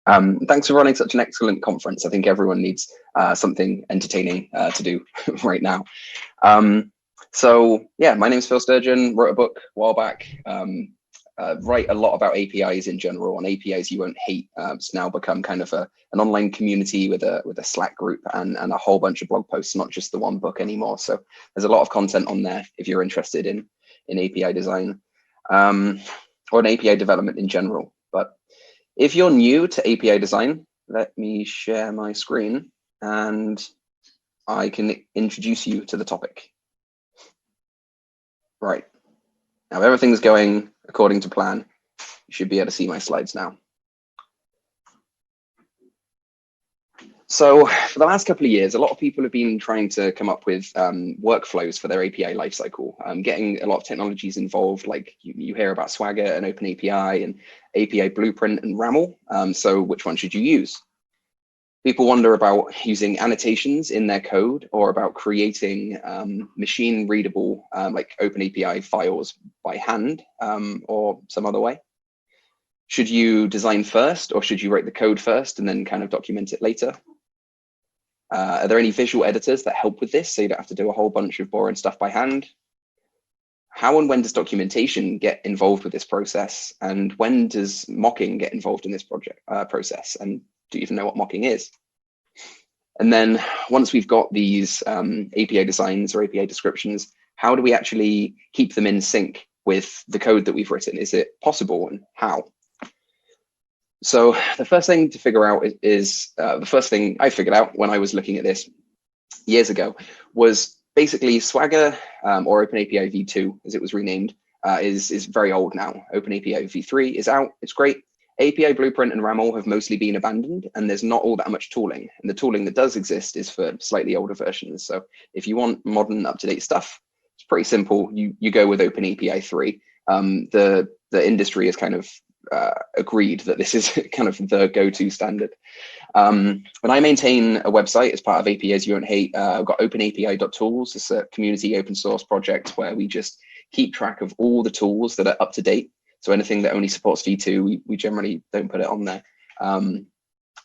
Thanks for running such an excellent conference. I think everyone needs something entertaining to do right now. So yeah, my name is Phil Sturgeon, wrote a book a while back, write a lot about APIs in general, and APIs you won't hate. It's now become kind of an online community with a Slack group and a whole bunch of blog posts, not just the one book anymore. So there's a lot of content on there if you're interested in API design or in API development in general. But if you're new to API design, let me share my screen and I can introduce you to the topic. Right, now everything's going according to plan. You should be able to see my slides now. So for the last couple of years, a lot of people have been trying to come up with workflows for their API lifecycle, getting a lot of technologies involved, like you hear about Swagger and OpenAPI and API Blueprint and RAML. So which one should you use? People wonder about using annotations in their code or about creating machine readable like OpenAPI files by hand or some other way. Should you design first or should you write the code first and then kind of document it later? Are there any visual editors that help with this so you don't have to do a whole bunch of boring stuff by hand? How and when does documentation get involved with this process? And when does mocking get involved in this process? And do you even know what mocking is? And then once we've got these API designs or API descriptions, how do we actually keep them in sync with the code that we've written? Is it possible, and how? So the first thing to figure out is the first thing I figured out when I was looking at this years ago was basically Swagger or OpenAPI v2, as it was renamed, is very old now. OpenAPI v3 is out, it's great. API Blueprint and RAML have mostly been abandoned, and there's not all that much tooling. And the tooling that does exist is for slightly older versions. So if you want modern, up-to-date stuff, it's pretty simple. You go with OpenAPI 3. The industry has kind of agreed that this is kind of the go-to standard. When I maintain a website as part of APIs You Won't Hate, I've got openapi.tools. It's a community open source project where we just keep track of all the tools that are up to date. So anything that only supports v2, we generally don't put it on there.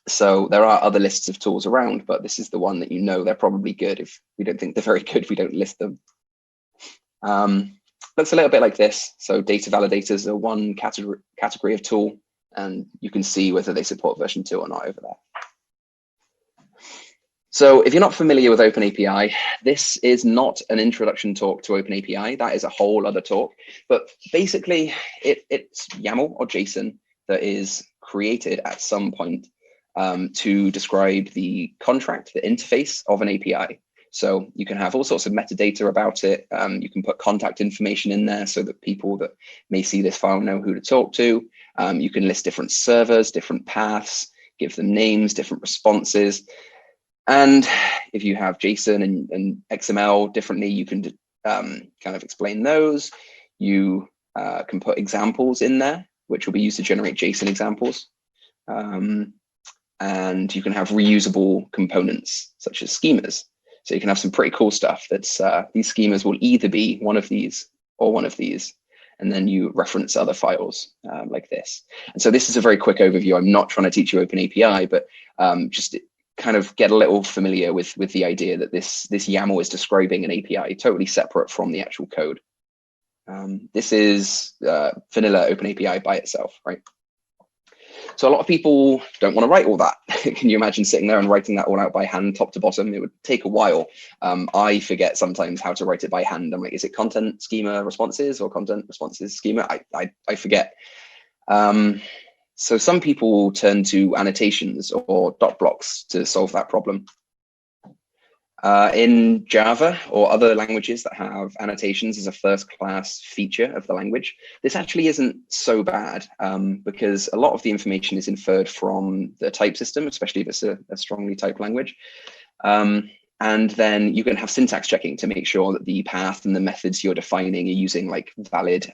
So there are other lists of tools around, but this is the one that you know they're probably good. If we don't think they're very good, we don't list them. Looks a little bit like this. So data validators are one category of tool, and you can see whether they support version 2 or not over there. So if you're not familiar with OpenAPI, this is not an introduction talk to OpenAPI. That is a whole other talk. But basically, it's YAML or JSON that is created at some point to describe the contract, the interface of an API. So you can have all sorts of metadata about it. You can put contact information in there so that people that may see this file know who to talk to. You can list different servers, different paths, give them names, different responses. And if you have JSON and XML differently, you can kind of explain those. You can put examples in there, which will be used to generate JSON examples. And you can have reusable components, such as schemas. So you can have some pretty cool stuff that's, these schemas will either be one of these or one of these. And then you reference other files like this. And so this is a very quick overview. I'm not trying to teach you OpenAPI, but just kind of get a little familiar with the idea that this YAML is describing an API totally separate from the actual code. This is vanilla OpenAPI by itself, right? So a lot of people don't want to write all that. Can you imagine sitting there and writing that all out by hand, top to bottom? It would take a while. I forget sometimes how to write it by hand. I'm like, is it content schema responses or content responses schema? I forget. So some people turn to annotations or dot blocks to solve that problem. In Java or other languages that have annotations as a first-class feature of the language, this actually isn't so bad because a lot of the information is inferred from the type system, especially if it's a strongly typed language. And then you can have syntax checking to make sure that the path and the methods you're defining are using like valid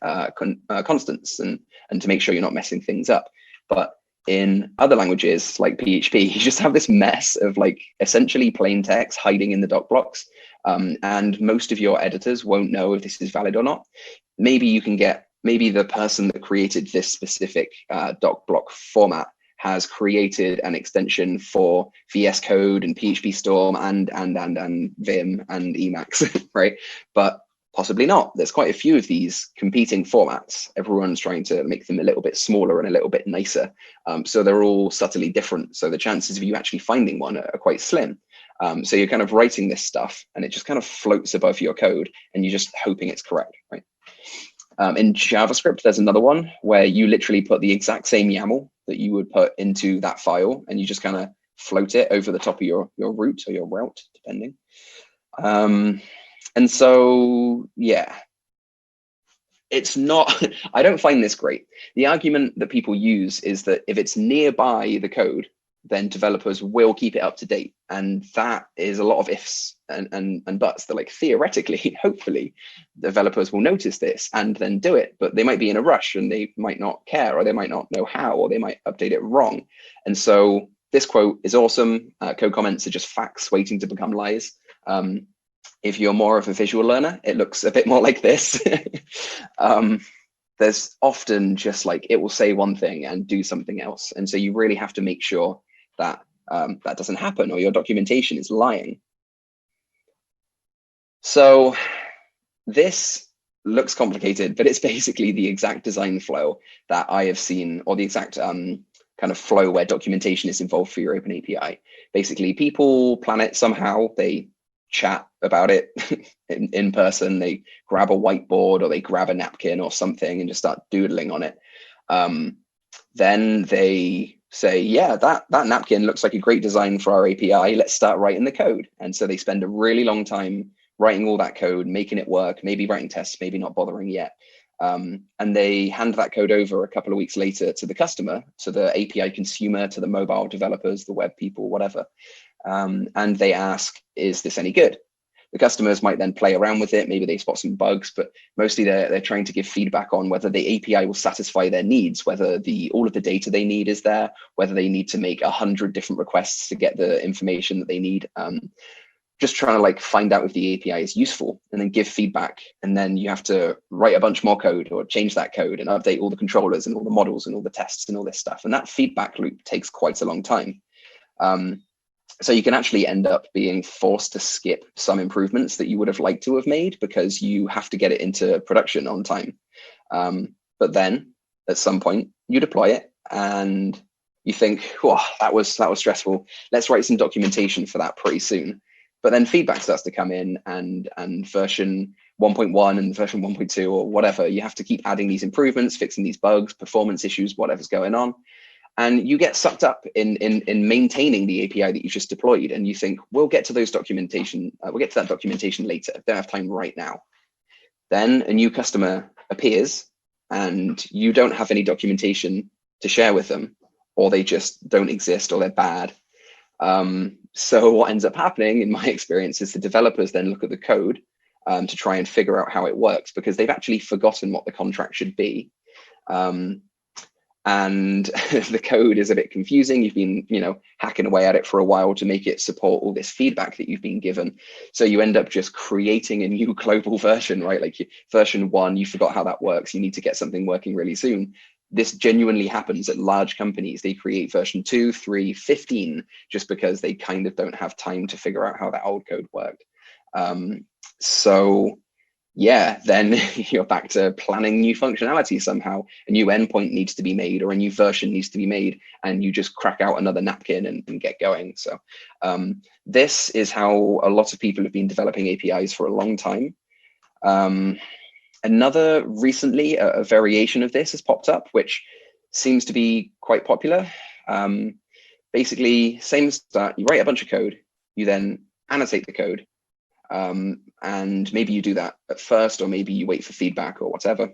constants and to make sure you're not messing things up. But in other languages like PHP, you just have this mess of like essentially plain text hiding in the doc blocks. And most of your editors won't know if this is valid or not. Maybe you can get, maybe the person that created this specific doc block format has created an extension for VS Code and PHP Storm and Vim and Emacs, right? But possibly not. There's quite a few of these competing formats. Everyone's trying to make them a little bit smaller and a little bit nicer. So they're all subtly different. So the chances of you actually finding one are quite slim. So you're kind of writing this stuff and it just kind of floats above your code and you're just hoping it's correct, right? In JavaScript, there's another one where you literally put the exact same YAML that you would put into that file and you just kind of float it over the top of your root or your route, depending. And so, yeah, it's not, I don't find this great. The argument that people use is that if it's nearby the code, then developers will keep it up to date. And that is a lot of ifs and buts. They're like, theoretically, hopefully, developers will notice this and then do it, but they might be in a rush and they might not care, or they might not know how, or they might update it wrong. And so this quote is awesome. Code comments are just facts waiting to become lies. If you're more of a visual learner, it looks a bit more like this. There's often just like, it will say one thing and do something else. And so you really have to make sure that that doesn't happen or your documentation is lying. So this looks complicated, but it's basically the exact design flow that I have seen, or the exact kind of flow where documentation is involved for your OpenAPI. Basically, people plan it somehow. They chat about it in person. They grab a whiteboard or they grab a napkin or something and just start doodling on it. Then they say, yeah, that napkin looks like a great design for our API. Let's start writing the code. And so they spend a really long time writing all that code, making it work, maybe writing tests, maybe not bothering yet. And they hand that code over a couple of weeks later to the customer, to the API consumer, to the mobile developers, the web people, whatever. And they ask, is this any good? The customers might then play around with it. Maybe they spot some bugs, but mostly they're trying to give feedback on whether the API will satisfy their needs, whether all of the data they need is there, whether they need to make 100 different requests to get the information that they need. Just trying to like find out if the API is useful and then give feedback. And then you have to write a bunch more code or change that code and update all the controllers and all the models and all the tests and all this stuff. And that feedback loop takes quite a long time. So you can actually end up being forced to skip some improvements that you would have liked to have made because you have to get it into production on time. But then at some point you deploy it and you think, oh, that was stressful. Let's write some documentation for that pretty soon. But then feedback starts to come in and version 1.1 and version 1.2 or whatever, you have to keep adding these improvements, fixing these bugs, performance issues, whatever's going on. And you get sucked up in maintaining the API that you just deployed. And you think, we'll get to those documentation, we'll get to that documentation later. Don't have time right now. Then a new customer appears and you don't have any documentation to share with them, or they just don't exist, or they're bad. So what ends up happening, in my experience, is the developers then look at the code to try and figure out how it works, because they've actually forgotten what the contract should be. And the code is a bit confusing. You've been, hacking away at it for a while to make it support all this feedback that you've been given. So you end up just creating a new global version, right? Like version 1, you forgot how that works. You need to get something working really soon. This genuinely happens at large companies. They create version 2, 3, 15, just because they kind of don't have time to figure out how that old code worked. So yeah, then you're back to planning new functionality somehow. A new endpoint needs to be made, or a new version needs to be made, and you just crack out another napkin and get going. So this is how a lot of people have been developing APIs for a long time. Another recently, a variation of this has popped up, which seems to be quite popular. Basically, same start, you write a bunch of code, you then annotate the code. And maybe you do that at first, or maybe you wait for feedback or whatever.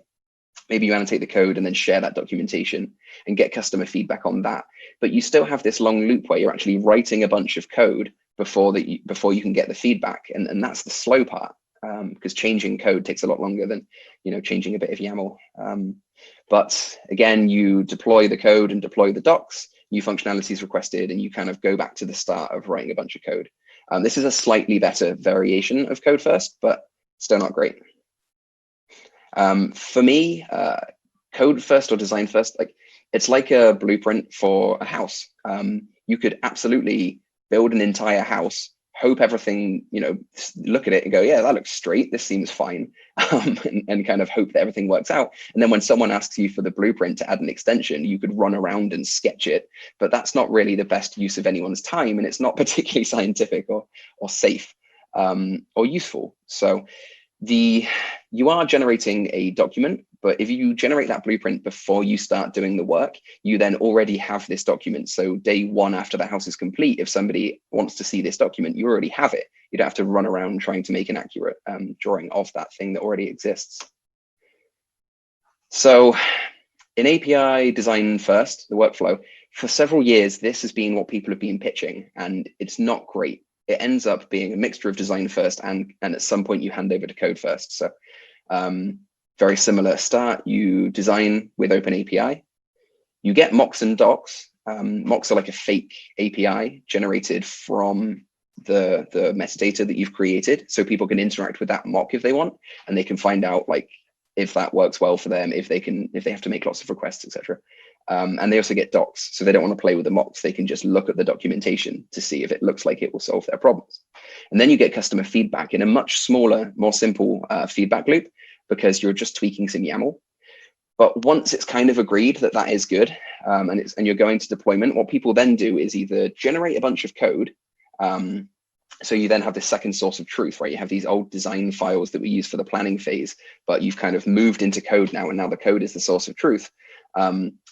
Maybe you annotate the code and then share that documentation and get customer feedback on that. But you still have this long loop where you're actually writing a bunch of code before you can get the feedback. And that's the slow part, because changing code takes a lot longer than, changing a bit of YAML. But again, you deploy the code and deploy the docs, new functionality is requested, and you kind of go back to the start of writing a bunch of code. This is a slightly better variation of code first, but still not great. For me, code first or design first, like It's like a blueprint for a house. You could absolutely build an entire house, hope everything, look at it and go, yeah, that looks straight. This seems fine. And kind of hope that everything works out. And then when someone asks you for the blueprint to add an extension, you could run around and sketch it. But that's not really the best use of anyone's time. And it's not particularly scientific or safe or useful. So you are generating a document, but if you generate that blueprint before you start doing the work, you then already have this document. So day one after the house is complete, if somebody wants to see this document, you already have it. You don't have to run around trying to make an accurate drawing of that thing that already exists. So in API design first, the workflow, for several years, this has been what people have been pitching, and it's not great. It ends up being a mixture of design first and at some point you hand over to code first. So very similar start, you design with OpenAPI, you get mocks and docs. Mocks are like a fake API generated from the metadata that you've created. So people can interact with that mock if they want, and they can find out like if that works well for them, if they have to make lots of requests, etc. And they also get docs, so they don't want to play with the mocks. They can just look at the documentation to see if it looks like it will solve their problems. And then you get customer feedback in a much smaller, more simple feedback loop, because you're just tweaking some YAML. But once it's kind of agreed that that is good, and you're going to deployment, what people then do is either generate a bunch of code. So you then have this second source of truth, right? You have these old design files that we use for the planning phase, but you've kind of moved into code now, and now the code is the source of truth.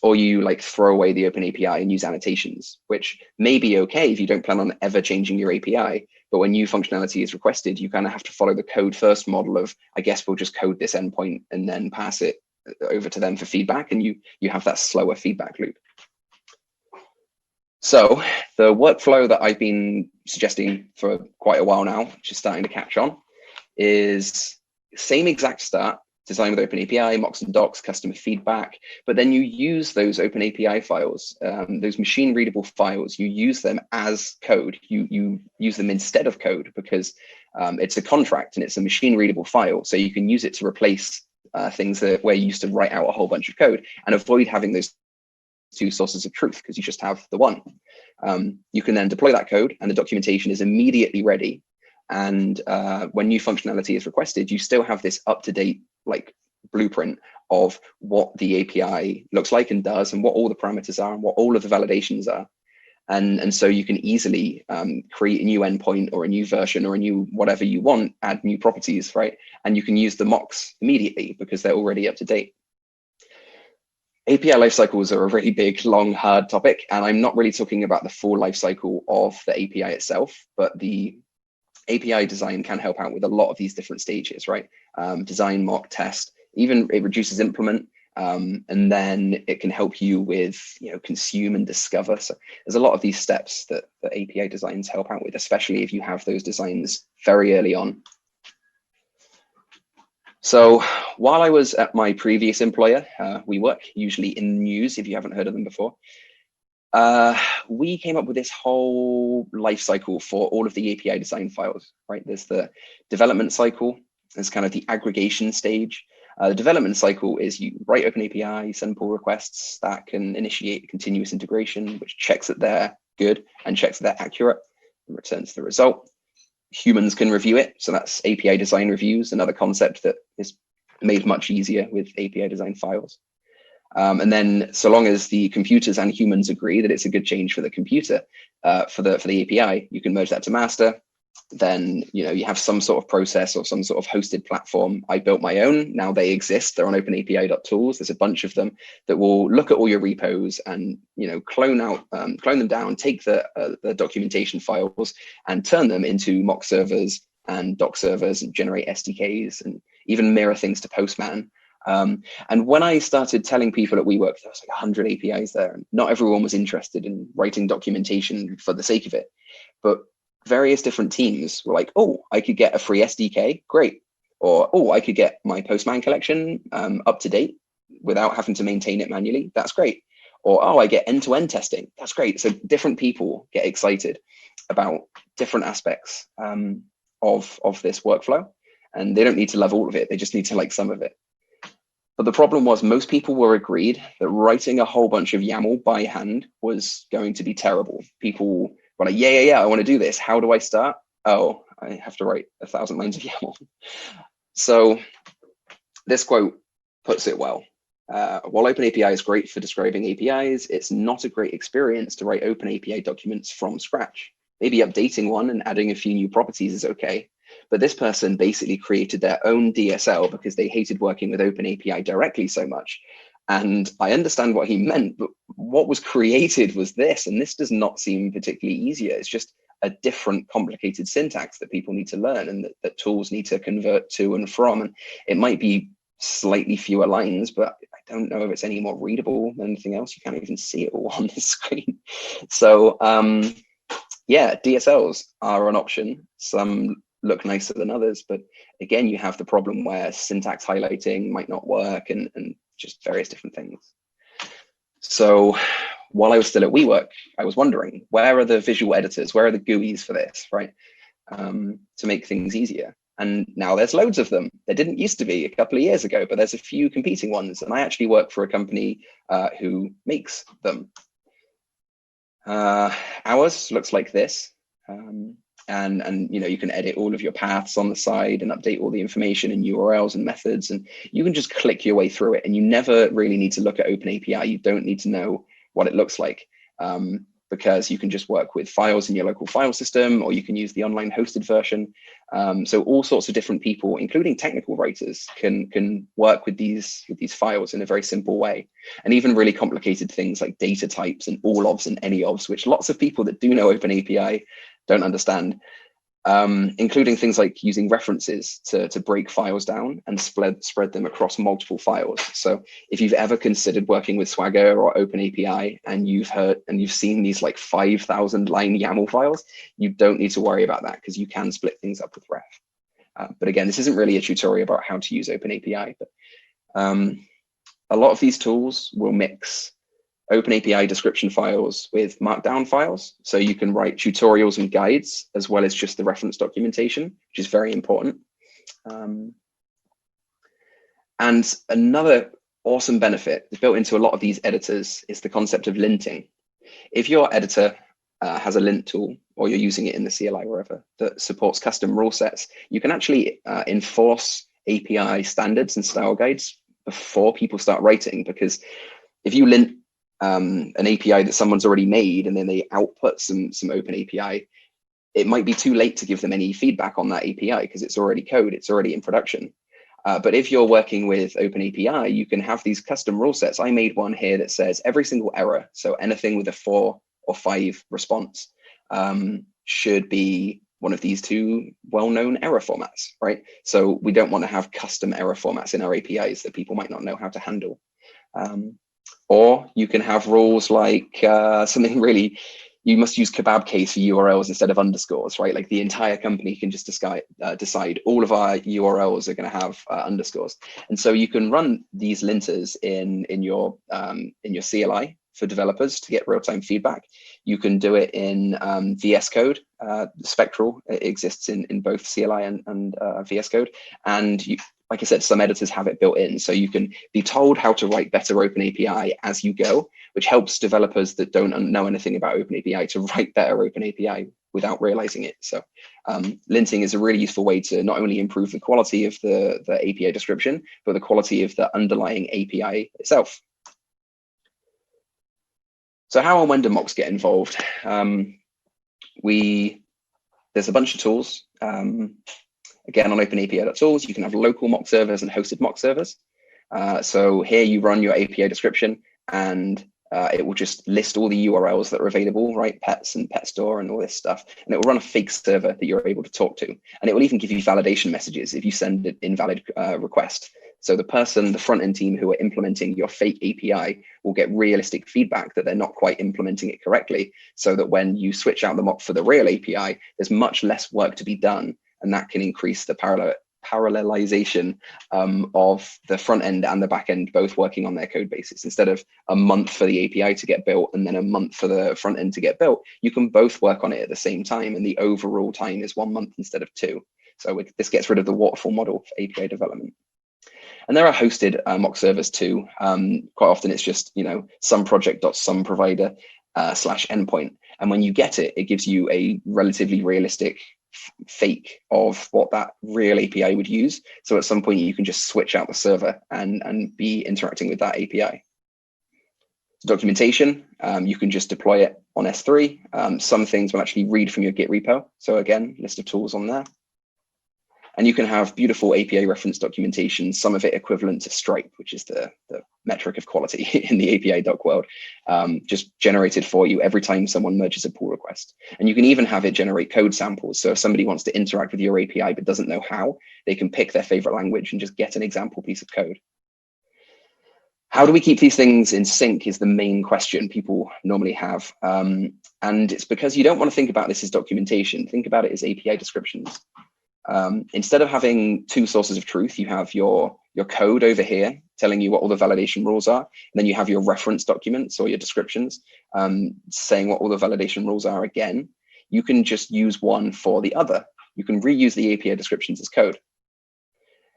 Or you like throw away the OpenAPI and use annotations, which may be okay if you don't plan on ever changing your API. But when new functionality is requested, you kind of have to follow the code first model of, I guess we'll just code this endpoint and then pass it over to them for feedback, and you have that slower feedback loop. So the workflow that I've been suggesting for quite a while now, which is starting to catch on, is same exact start, design with OpenAPI, mocks and docs, customer feedback, but then you use those OpenAPI files, those machine readable files, you use them as code. You use them instead of code because it's a contract and it's a machine readable file. So you can use it to replace things where you used to write out a whole bunch of code and avoid having those two sources of truth because you just have the one. You can then deploy that code and the documentation is immediately ready. And when new functionality is requested, you still have this up-to-date like blueprint of what the API looks like and does, and what all the parameters are, and what all of the validations are. And so you can easily create a new endpoint or a new version or a new whatever you want, add new properties, right? And you can use the mocks immediately because they're already up to date. API lifecycles are a really big, long, hard topic, and I'm not really talking about the full lifecycle of the API itself, but the API design can help out with a lot of these different stages, right? Design, mock, test, even it reduces implement, and then it can help you with, consume and discover. So there's a lot of these steps that the API designs help out with, especially if you have those designs very early on. So while I was at my previous employer, WeWork, usually in the news, if you haven't heard of them before, we came up with this whole life cycle for all of the API design files, right? There's the development cycle, there's kind of the aggregation stage. The development cycle is you write OpenAPI, send pull requests that can initiate continuous integration, which checks that they're good and checks that they're accurate and returns the result. Humans can review it. So that's API design reviews, another concept that is made much easier with API design files. And then so long as the computers and humans agree that it's a good change for the computer, for the API, you can merge that to master. Then you have some sort of process or some sort of hosted platform. I built my own. Now they exist. They're on openapi.tools. There's a bunch of them that will look at all your repos and clone them down, take the documentation files and turn them into mock servers and doc servers and generate SDKs and even mirror things to Postman. And when I started telling people at WeWork, there was like 100 APIs there, and not everyone was interested in writing documentation for the sake of it. But various different teams were like, oh, I could get a free SDK, great. Or, oh, I could get my Postman collection up to date without having to maintain it manually, that's great. Or, oh, I get end-to-end testing, that's great. So different people get excited about different aspects of this workflow. And they don't need to love all of it, they just need to like some of it. But the problem was most people were agreed that writing a whole bunch of YAML by hand was going to be terrible. People were like, yeah, I want to do this. How do I start? Oh, I have to write 1,000 lines of YAML. So this quote puts it well. While OpenAPI is great for describing APIs, it's not a great experience to write OpenAPI documents from scratch. Maybe updating one and adding a few new properties is okay. But this person basically created their own DSL because they hated working with OpenAPI directly so much. And I understand what he meant, but what was created was this, and this does not seem particularly easier. It's just a different complicated syntax that people need to learn and that tools need to convert to and from. And it might be slightly fewer lines, but I don't know if it's any more readable than anything else. You can't even see it all on the screen. So yeah, DSLs are an option. Some look nicer than others, but again, you have the problem where syntax highlighting might not work and just various different things. So while I was still at WeWork, I was wondering, where are the visual editors? Where are the GUIs for this, right? To make things easier. And now there's loads of them. There didn't used to be a couple of years ago, but there's a few competing ones. And I actually work for a company who makes them. Ours looks like this. And you know, you can edit all of your paths on the side and update all the information and URLs and methods, and you can just click your way through it. And you never really need to look at OpenAPI. You don't need to know what it looks like, because you can just work with files in your local file system, or you can use the online hosted version. So all sorts of different people, including technical writers, can work with these files in a very simple way. And even really complicated things like data types and all ofs and any ofs, which lots of people that do know OpenAPI don't understand, including things like using references to break files down and spread them across multiple files. So if you've ever considered working with Swagger or OpenAPI and you've seen these like 5,000 line YAML files, you don't need to worry about that because you can split things up with ref. But again, this isn't really a tutorial about how to use OpenAPI, but a lot of these tools will mix OpenAPI description files with markdown files. So you can write tutorials and guides as well as just the reference documentation, which is very important. And another awesome benefit built into a lot of these editors is the concept of linting. If your editor has a lint tool, or you're using it in the CLI wherever, that supports custom rule sets, you can actually enforce API standards and style guides before people start writing, because if you lint an API that someone's already made and then they output some OpenAPI, it might be too late to give them any feedback on that API because it's already code, it's already in production. But if you're working with OpenAPI, you can have these custom rule sets. I made one here that says every single error, so anything with a 4 or 5 response, should be one of these two well-known error formats, right? So we don't want to have custom error formats in our APIs that people might not know how to handle. Or you can have rules like something really, you must use kebab case for URLs instead of underscores, right? Like the entire company can just decide all of our URLs are going to have underscores. And so you can run these linters in your CLI for developers to get real-time feedback. You can do it in VS Code. Spectral, it exists in both CLI and VS Code. And like I said, some editors have it built in. So you can be told how to write better OpenAPI as you go, which helps developers that don't know anything about OpenAPI to write better OpenAPI without realizing it. So linting is a really useful way to not only improve the quality of the API description, but the quality of the underlying API itself. So how and when do mocks get involved? There's a bunch of tools. Again, on OpenAPI.tools, you can have local mock servers and hosted mock servers. So here you run your API description and it will just list all the URLs that are available, right? Pets and pet store and all this stuff. And it will run a fake server that you're able to talk to. And it will even give you validation messages if you send an invalid request. So the front-end team who are implementing your fake API will get realistic feedback that they're not quite implementing it correctly, so that when you switch out the mock for the real API, there's much less work to be done. And that can increase the parallelization of the front end and the back end, both working on their code bases. Instead of a month for the API to get built and then a month for the front end to get built, you can both work on it at the same time. And the overall time is 1 month instead of 2. So this gets rid of the waterfall model for API development. And there are hosted mock servers too. Quite often it's just, some project.some provider slash endpoint. And when you get it, it gives you a relatively realistic fake of what that real API would use. So at some point you can just switch out the server and be interacting with that API. Documentation, you can just deploy it on S3. Some things will actually read from your Git repo. So again, list of tools on there. And you can have beautiful API reference documentation, some of it equivalent to Stripe, which is the metric of quality in the API doc world, just generated for you every time someone merges a pull request. And you can even have it generate code samples. So if somebody wants to interact with your API but doesn't know how, they can pick their favorite language and just get an example piece of code. How do we keep these things in sync is the main question people normally have. And it's because you don't want to think about this as documentation. Think about it as API descriptions. Instead of having two sources of truth, you have your code over here telling you what all the validation rules are. And then you have your reference documents or your descriptions saying what all the validation rules are again. You can just use one for the other. You can reuse the API descriptions as code.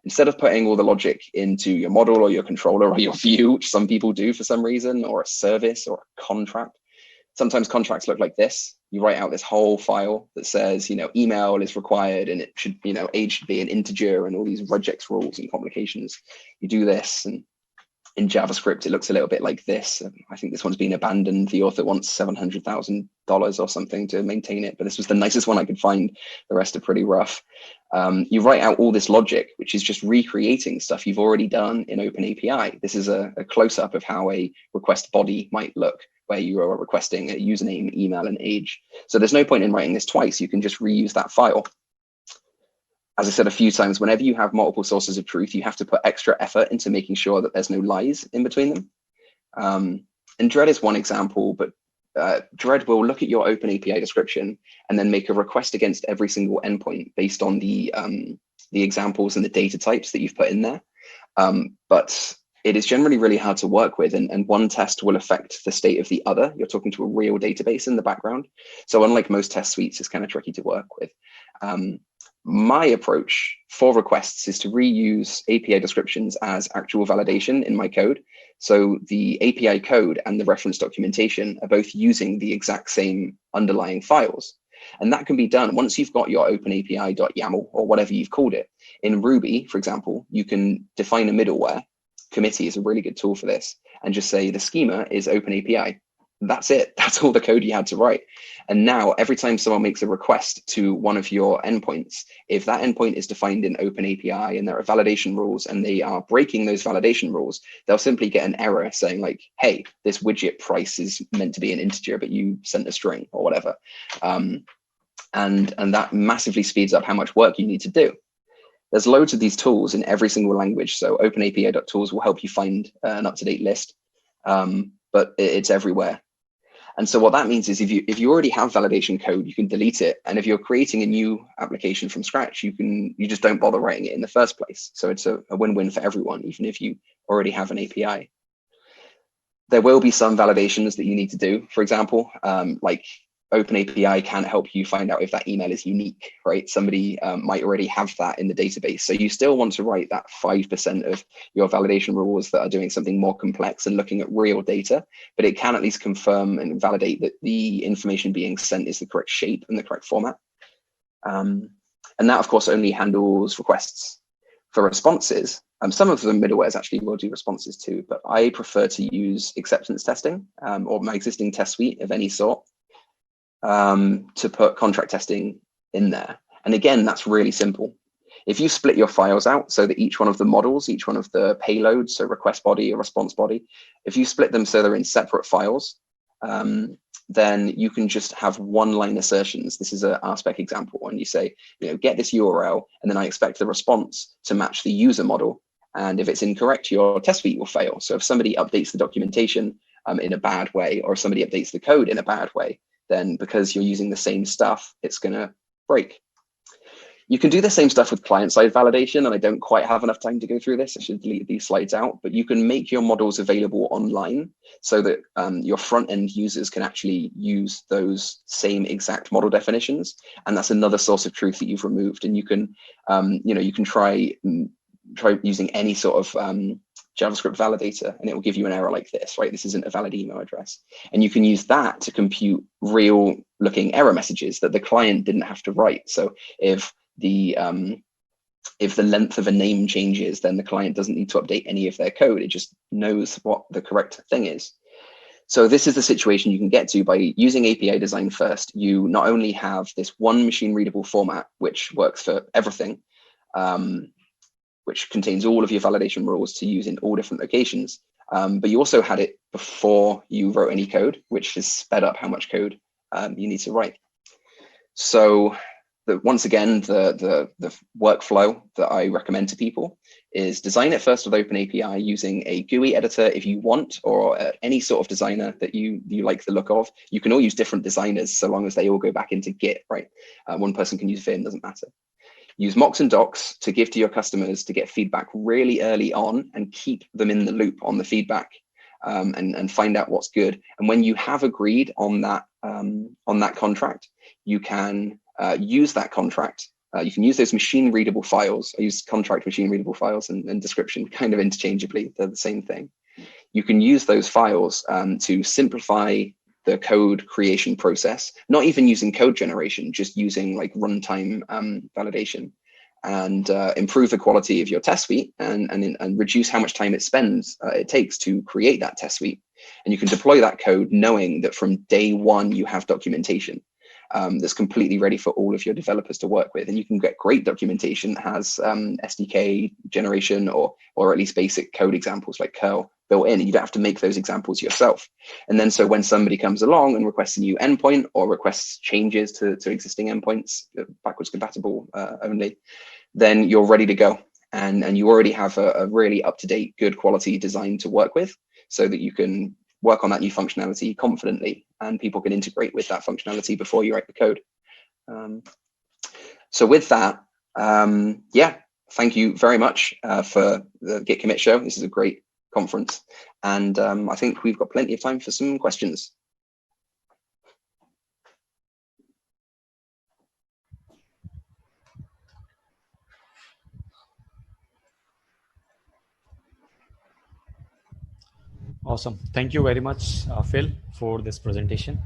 Instead of putting all the logic into your model or your controller or your view, which some people do for some reason, or a service or a contract. Sometimes contracts look like this. You write out this whole file that says, email is required and it should, age should be an integer and all these regex rules and complications. You do this, and in JavaScript, it looks a little bit like this. I think this one's been abandoned. The author wants $700,000 or something to maintain it, but this was the nicest one I could find. The rest are pretty rough. You write out all this logic, which is just recreating stuff you've already done in OpenAPI. This is a close-up of how a request body might look, where you are requesting a username, email, and age. So there's no point in writing this twice. You can just reuse that file. As I said a few times, whenever you have multiple sources of truth, you have to put extra effort into making sure that there's no lies in between them. And Dread is one example, but Dread will look at your OpenAPI description and then make a request against every single endpoint based on the examples and the data types that you've put in there. But it is generally really hard to work with, and one test will affect the state of the other. You're talking to a real database in the background. So unlike most test suites, it's kind of tricky to work with. My approach for requests is to reuse API descriptions as actual validation in my code. So the API code and the reference documentation are both using the exact same underlying files. And that can be done once you've got your OpenAPI.yaml or whatever you've called it. In Ruby, for example, you can define a middleware. Committee is a really good tool for this, and just say the schema is OpenAPI. That's it. That's all the code you had to write. And now every time someone makes a request to one of your endpoints, if that endpoint is defined in OpenAPI and there are validation rules and they are breaking those validation rules, they'll simply get an error saying like, hey, this widget price is meant to be an integer, but you sent a string or whatever. And that massively speeds up how much work you need to do. There's loads of these tools in every single language. So openapi.tools will help you find an up-to-date list, but it's everywhere. And so what that means is if you already have validation code, you can delete it. And if you're creating a new application from scratch, you just don't bother writing it in the first place. So it's a win-win for everyone, even if you already have an API. There will be some validations that you need to do. For example, like OpenAPI can help you find out if that email is unique, right? Somebody might already have that in the database. So you still want to write that 5% of your validation rules that are doing something more complex and looking at real data, but it can at least confirm and validate that the information being sent is the correct shape and the correct format. And that, of course, only handles requests. For responses, some of the middlewares actually will do responses too, but I prefer to use acceptance testing or my existing test suite of any sort. To put contract testing in there. And again, that's really simple. If you split your files out so that each one of the models, each one of the payloads, so request body or response body, if you split them so they're in separate files, then you can just have one-line assertions. This is a RSpec example, and you say, get this URL, and then I expect the response to match the user model. And if it's incorrect, your test suite will fail. So if somebody updates the documentation in a bad way, or if somebody updates the code in a bad way, then because you're using the same stuff, it's going to break. You can do the same stuff with client-side validation, and I don't quite have enough time to go through this. I should delete these slides out, but you can make your models available online so that your front-end users can actually use those same exact model definitions. And that's another source of truth that you've removed. And you can, you can try try using any sort of JavaScript validator, and it will give you an error like this, right? This isn't a valid email address. And you can use that to compute real looking error messages that the client didn't have to write. So if the length of a name changes, then the client doesn't need to update any of their code. It just knows what the correct thing is. So this is the situation you can get to by using API design first. You not only have this one machine readable format, which works for everything, which contains all of your validation rules to use in all different locations, but you also had it before you wrote any code, which has sped up how much code you need to write. So once again, the workflow that I recommend to people is design it first with OpenAPI using a GUI editor if you want, or any sort of designer that you like the look of. You can all use different designers so long as they all go back into Git, right? One person can use Vim, doesn't matter. Use mocks and docs to give to your customers to get feedback really early on and keep them in the loop on the feedback, and find out what's good. And when you have agreed on that contract, you can use that contract. You can use those machine readable files. I use contract machine readable files and description kind of interchangeably. They're the same thing. You can use those files to simplify the code creation process, not even using code generation, just using like runtime validation, and improve the quality of your test suite and reduce how much time it takes to create that test suite. And you can deploy that code knowing that from day one you have documentation that's completely ready for all of your developers to work with. And you can get great documentation that has SDK generation or at least basic code examples like curl built in, and you don't have to make those examples yourself. And then so when somebody comes along and requests a new endpoint or requests changes to existing endpoints, backwards compatible only, then you're ready to go. And you already have a really up-to-date, good quality design to work with, so that you can work on that new functionality confidently and people can integrate with that functionality before you write the code. So with that, yeah, thank you very much for the Git Commit Show. This is a great conference, and I think we've got plenty of time for some questions. Awesome. Thank you very much, Phil, for this presentation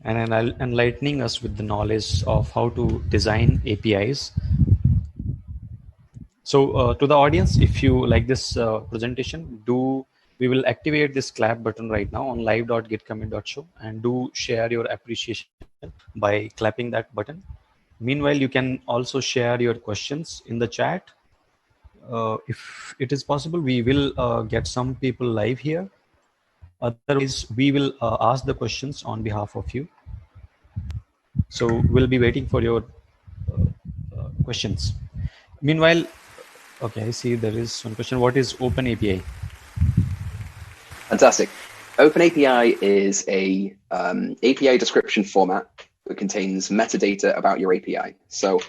and enlightening us with the knowledge of how to design APIs. So to the audience, if you like this presentation, we will activate this clap button right now on live.gitcommit.show, and do share your appreciation by clapping that button. Meanwhile, you can also share your questions in the chat. If it is possible, we will get some people live here. Otherwise, we will ask the questions on behalf of you. So we'll be waiting for your questions. Meanwhile, okay, I see there is one question. What is OpenAPI? Fantastic. OpenAPI is a API description format that contains metadata about your API. So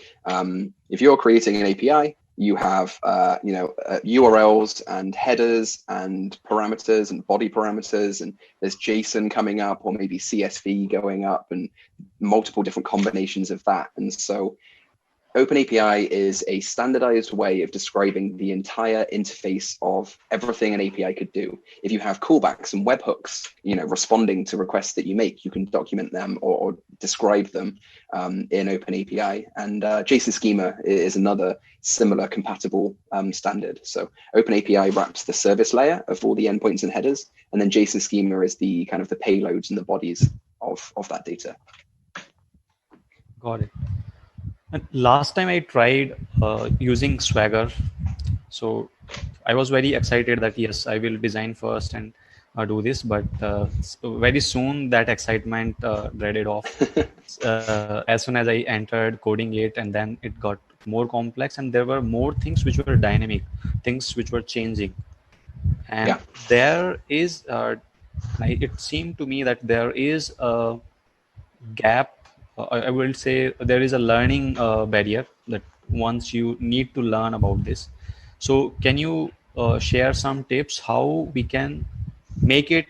if you're creating an API, you have URLs and headers and parameters and body parameters, and there's JSON coming up, or maybe CSV going up, and multiple different combinations of that. And so OpenAPI is a standardized way of describing the entire interface of everything an API could do. If you have callbacks and webhooks, responding to requests that you make, you can document them or describe them in OpenAPI. And JSON schema is another similar compatible standard. So OpenAPI wraps the service layer of all the endpoints and headers, and then JSON schema is the kind of the payloads and the bodies of that data. Got it. And last time I tried using Swagger, so I was very excited that yes, I will design first and do this, but very soon that excitement dreaded off. As soon as I entered coding it, and then it got more complex, and there were more things which were dynamic, things which were changing. And yeah, there is, it seemed to me that there is a gap. I will say there is a learning barrier, that once you need to learn about this. So can you share some tips how we can make it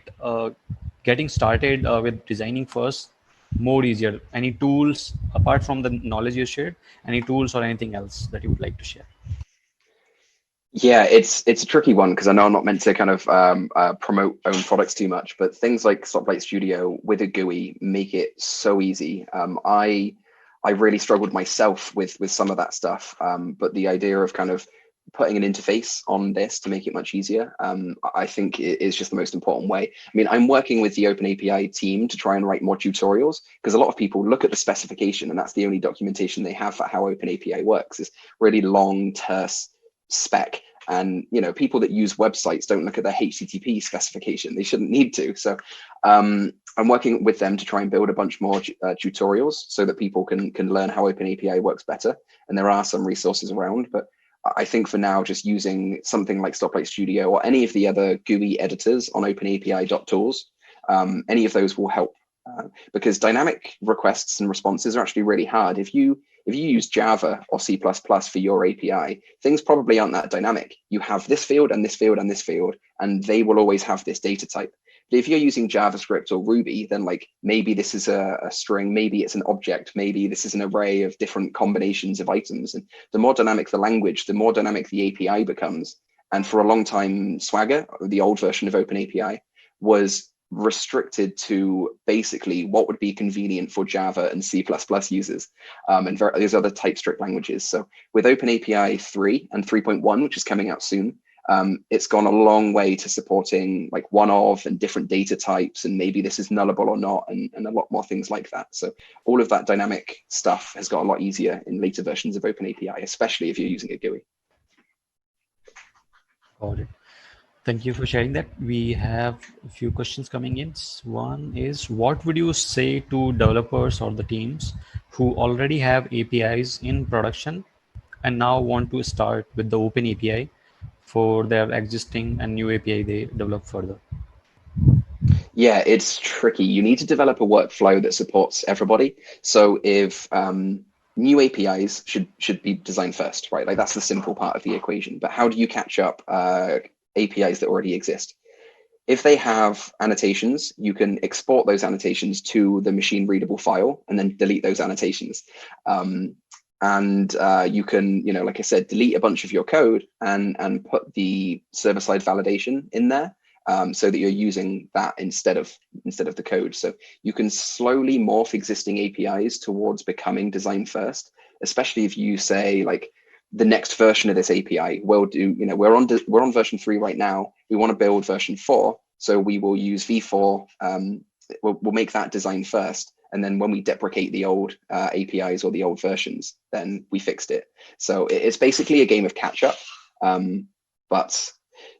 getting started with designing first more easier? Any tools apart from the knowledge you shared? Any tools or anything else that you would like to share? Yeah, it's a tricky one because I know I'm not meant to kind of promote own products too much, but things like Stoplight Studio with a GUI make it so easy. I really struggled myself with some of that stuff, but the idea of kind of putting an interface on this to make it much easier, I think it is just the most important way. I mean, I'm working with the OpenAPI team to try and write more tutorials because a lot of people look at the specification and that's the only documentation they have for how OpenAPI works. Is really long, terse spec, and people that use websites don't look at their HTTP specification. They shouldn't need to. So I'm working with them to try and build a bunch more tutorials so that people can learn how OpenAPI works better, and there are some resources around, but I think for now just using something like Stoplight Studio or any of the other GUI editors on openapi.tools, any of those will help, because dynamic requests and responses are actually really hard. If you use Java or C++ for your API, things probably aren't that dynamic. You have this field and this field and this field, and they will always have this data type. But if you're using JavaScript or Ruby, then like maybe this is a string, maybe it's an object, maybe this is an array of different combinations of items. And the more dynamic the language, the more dynamic the API becomes. And for a long time, Swagger, the old version of OpenAPI, was restricted to basically what would be convenient for Java and C++ users, and those other TypeScript languages. So with OpenAPI 3 and 3.1, which is coming out soon, it's gone a long way to supporting like one of and different data types, and maybe this is nullable or not, and a lot more things like that. So all of that dynamic stuff has got a lot easier in later versions of OpenAPI, especially if you're using a GUI. Got it. Thank you for sharing that. We have a few questions coming in. One is, what would you say to developers or the teams who already have APIs in production and now want to start with the Open API for their existing and new API they develop further? Yeah, it's tricky. You need to develop a workflow that supports everybody. So if new APIs should be designed first, right? Like that's the simple part of the equation. But how do you catch up APIs that already exist? If they have annotations, you can export those annotations to the machine readable file and then delete those annotations. And you can, like I said, delete a bunch of your code and put the server-side validation in there, so that you're using that instead of the code. So you can slowly morph existing APIs towards becoming design first, especially if you say like the next version of this API will do, we're on version 3 right now. We want to build version 4. So we will use V4. We'll make that design first. And then when we deprecate the old APIs or the old versions, then we fixed it. So it's basically a game of catch up. But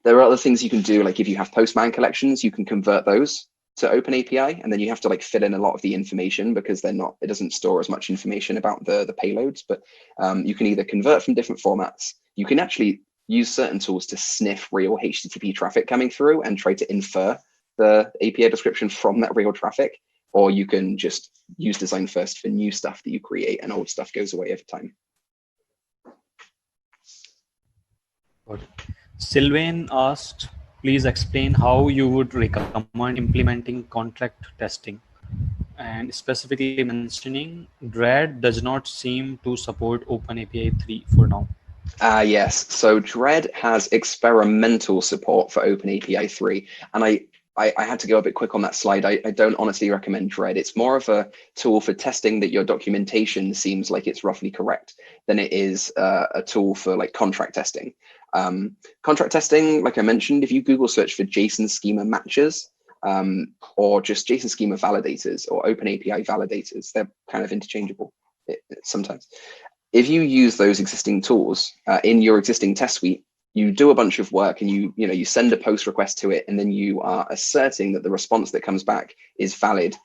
there are other things you can do. Like if you have Postman collections, you can convert those to OpenAPI, and then you have to like fill in a lot of the information because it doesn't store as much information about the payloads. But you can either convert from different formats. You can actually use certain tools to sniff real HTTP traffic coming through and try to infer the API description from that real traffic. Or you can just use design first for new stuff that you create, and old stuff goes away over time. Sylvain asked, please explain how you would recommend implementing contract testing, and specifically mentioning Dread does not seem to support OpenAPI 3 for now. Yes, so Dread has experimental support for OpenAPI 3, and I had to go a bit quick on that slide. I don't honestly recommend Dread. It's more of a tool for testing that your documentation seems like it's roughly correct than it is a tool for like contract testing. Contract testing, like I mentioned, if you Google search for JSON schema matches, or just JSON schema validators or OpenAPI validators, they're kind of interchangeable sometimes. If you use those existing tools in your existing test suite, you do a bunch of work and you send a post request to it, and then you are asserting that the response that comes back is valid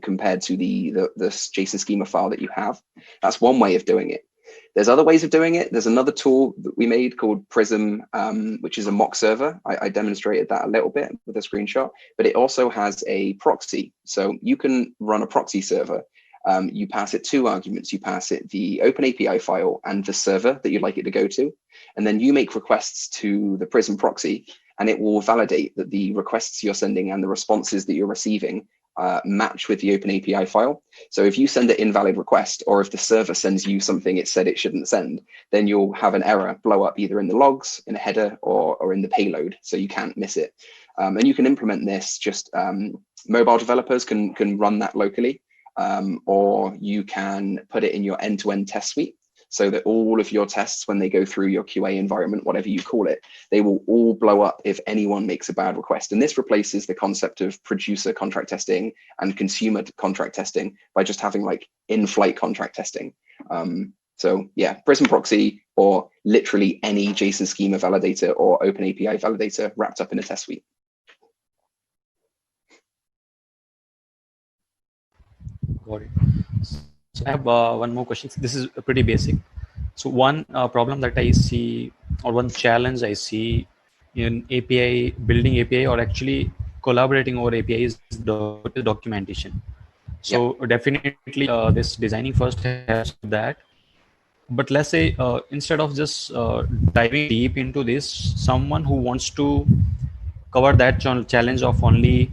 compared to the JSON schema file that you have. That's one way of doing it. There's other ways of doing it. There's another tool that we made called Prism, which is a mock server. I demonstrated that a little bit with a screenshot, but it also has a proxy. So you can run a proxy server. You pass it 2 arguments. You pass it the OpenAPI file and the server that you'd like it to go to. And then you make requests to the Prism proxy, and it will validate that the requests you're sending and the responses that you're receiving match with the OpenAPI file. So if you send an invalid request, or if the server sends you something it said it shouldn't send, then you'll have an error blow up either in the logs, in a header, or in the payload, so you can't miss it. And you can implement this, just mobile developers can run that locally, or you can put it in your end-to-end test suite, so that all of your tests, when they go through your QA environment, whatever you call it, they will all blow up if anyone makes a bad request. And this replaces the concept of producer contract testing and consumer contract testing by just having like in-flight contract testing. So yeah, Prism Proxy, or literally any JSON schema validator or OpenAPI validator wrapped up in a test suite. Got it. So I have one more question. This is pretty basic. So one problem that I see, or one challenge I see in API, building API, or actually collaborating over API, is documentation. So definitely this designing first has that. But let's say instead of just diving deep into this, someone who wants to cover that challenge of only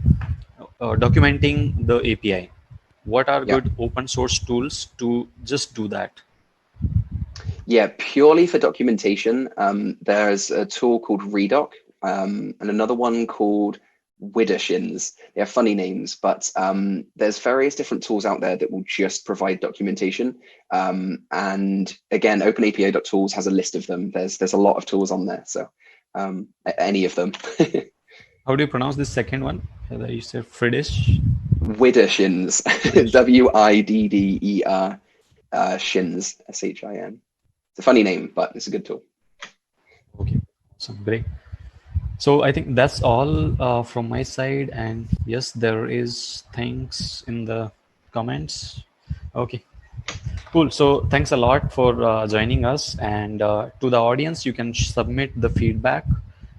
documenting the API, what are good open source tools to just do that? Yeah, purely for documentation, there's a tool called Redoc, and another one called Widdershins. They have funny names, but there's various different tools out there that will just provide documentation. And again, OpenAPI.tools has a list of them. There's a lot of tools on there, so any of them. How do you pronounce this second one? You said Friedish? Widdershins, Widder shins, SHIN. It's a funny name, but it's a good tool. Okay, awesome, great. So I think that's all from my side. And yes, there is thanks in the comments. Okay, cool. So thanks a lot for joining us. And to the audience, you can submit the feedback,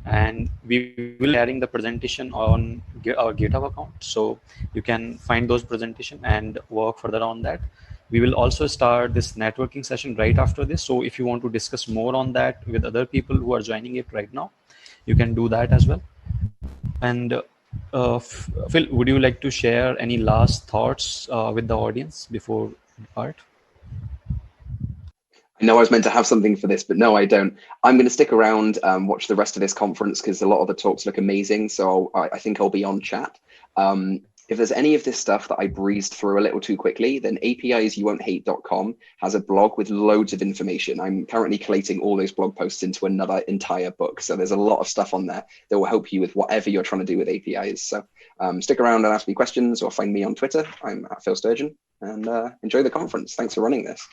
and we will be sharing the presentation on our GitHub account. So you can find those presentation and work further on that. We will also start this networking session right after this. So if you want to discuss more on that with other people who are joining it right now, you can do that as well. And Phil, would you like to share any last thoughts with the audience before we part? I know I was meant to have something for this, but no, I don't. I'm going to stick around, watch the rest of this conference, because a lot of the talks look amazing. So I think I'll be on chat. If there's any of this stuff that I breezed through a little too quickly, then APIsYouWon'tHate.com has a blog with loads of information. I'm currently collating all those blog posts into another entire book. So there's a lot of stuff on there that will help you with whatever you're trying to do with APIs. So stick around and ask me questions, or find me on Twitter. I'm at Phil Sturgeon, and enjoy the conference. Thanks for running this.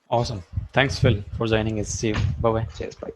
Awesome. Thanks, Phil, for joining us. See you. Bye-bye. Cheers. Bye.